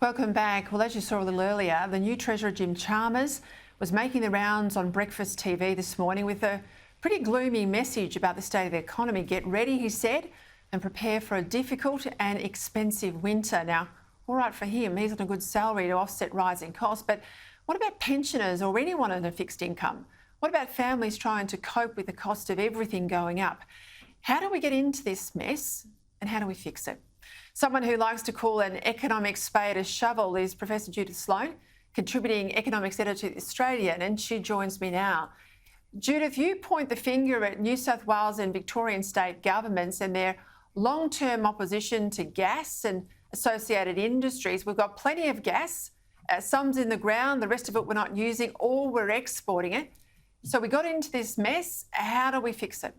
Welcome back. Well, as you saw a little earlier, the new Treasurer Jim Chalmers was making the rounds on breakfast TV this morning with a pretty gloomy message about the state of the economy. Get ready, he said, and prepare for a difficult and expensive winter. Now, all right for him, he's on a good salary to offset rising costs, but what about pensioners or anyone on a fixed income? What about families trying to cope with the cost of everything going up? How do we get into this mess and how do we fix it? Someone who likes to call an economic spade a shovel is Professor Judith Sloan, contributing economics editor to The Australian, and she joins me now. Judith, you point the finger at New South Wales and Victorian state governments and their long-term opposition to gas and associated industries. We've got plenty of gas, some's in the ground, the rest of it we're not using, or we're exporting it. So we got into this mess. How do we fix it?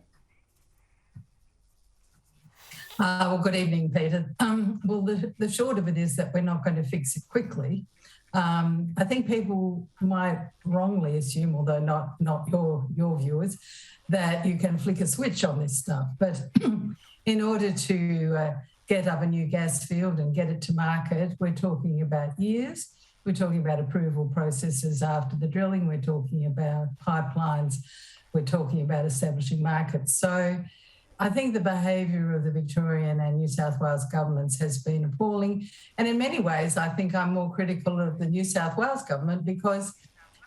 Well, good evening, Peter. Well, the short of it is that we're not going to fix it quickly. I think people might wrongly assume, although not your viewers, that you can flick a switch on this stuff. But in order to get up a new gas field and get it to market, we're talking about years. We're talking about approval processes after the drilling. We're talking about pipelines. We're talking about establishing markets. So I think the behaviour of the Victorian and New South Wales governments has been appalling. And in many ways, I think I'm more critical of the New South Wales government because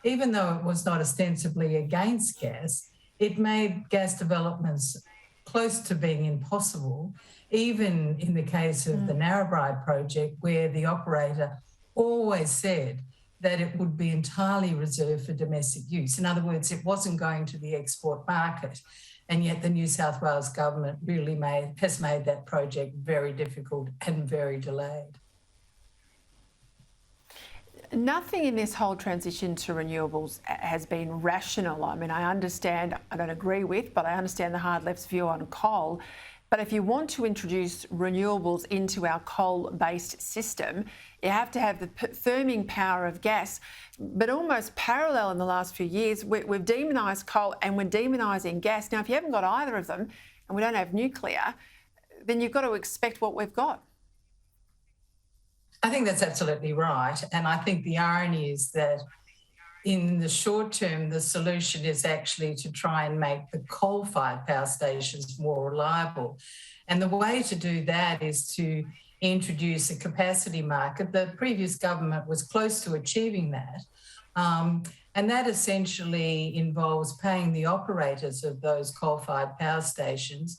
even though it was not ostensibly against gas, it made gas developments close to being impossible, even in the case of the Narrabri project, where the operator always said that it would be entirely reserved for domestic use. In other words, it wasn't going to the export market. And yet the New South Wales government really has made that project very difficult and very delayed. Nothing in this whole transition to renewables has been rational. I mean, I understand, I don't agree with, but I understand the hard left's view on coal. But if you want to introduce renewables into our coal-based system, you have to have the firming power of gas. But almost parallel in the last few years, we've demonised coal and we're demonising gas. Now, if you haven't got either of them and we don't have nuclear, then you've got to expect what we've got. I think that's absolutely right. And I think the irony is that in the short term, the solution is actually to try and make the coal-fired power stations more reliable. And the way to do that is to introduce a capacity market. The previous government was close to achieving that. And that essentially involves paying the operators of those coal-fired power stations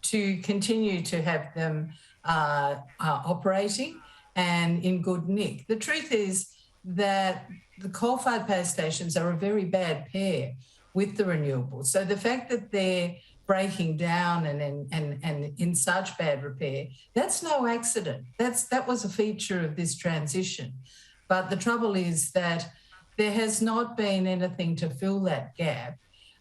to continue to have them operating and in good nick. The truth is that the coal-fired power stations are a very bad pair with the renewables. So the fact that they're breaking down and in such bad repair, that's no accident. That was a feature of this transition. But the trouble is that there has not been anything to fill that gap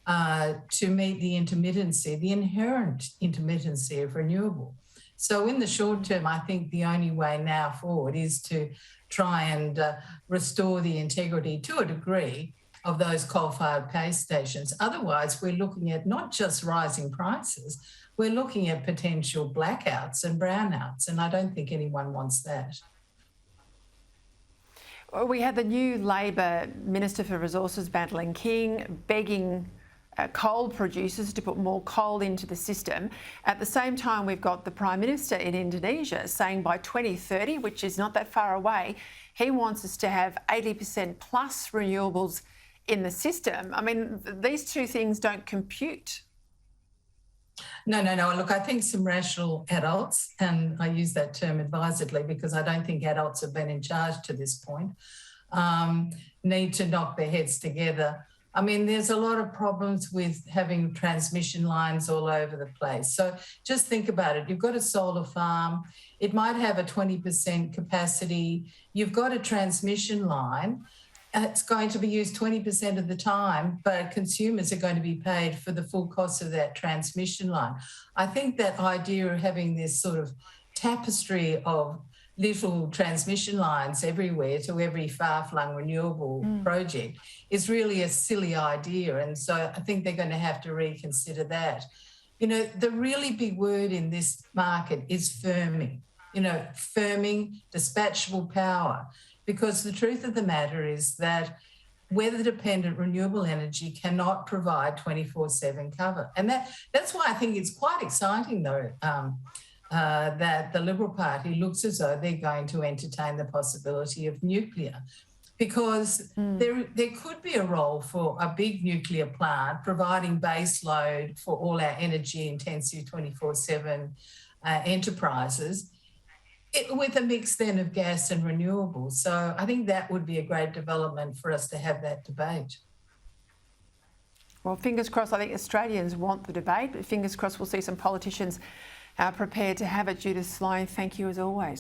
to meet the intermittency, the inherent intermittency of renewable. So in the short term, I think the only way now forward is to try and restore the integrity to a degree of those coal-fired power stations. Otherwise, we're looking at not just rising prices, we're looking at potential blackouts and brownouts, and I don't think anyone wants that. We had the new Labor Minister for Resources, Madeleine King, begging coal producers to put more coal into the system. At the same time, we've got the Prime Minister in Indonesia saying by 2030, which is not that far away, he wants us to have 80% plus renewables in the system. I mean, these two things don't compute. No. Look, I think some rational adults, and I use that term advisedly because I don't think adults have been in charge to this point, need to knock their heads together. I mean, there's a lot of problems with having transmission lines all over the place. So just think about it. You've got a solar farm. It might have a 20% capacity. You've got a transmission line. It's going to be used 20% of the time, but consumers are going to be paid for the full cost of that transmission line. I think that idea of having this sort of tapestry of little transmission lines everywhere to every far-flung renewable project is really a silly idea. And so I think they're going to have to reconsider that. You know, the really big word in this market is firming. firming dispatchable power. Because the truth of the matter is that weather-dependent renewable energy cannot provide 24/7 cover. And that's why I think it's quite exciting, though, that the Liberal Party looks as though they're going to entertain the possibility of nuclear, because there could be a role for a big nuclear plant providing base load for all our energy-intensive 24/7 enterprises, with a mix then of gas and renewables. So I think that would be a great development for us to have that debate. Well, fingers crossed. I think Australians want the debate, but fingers crossed we'll see some politicians prepared to have it. Judith, Sloan, thank you as always.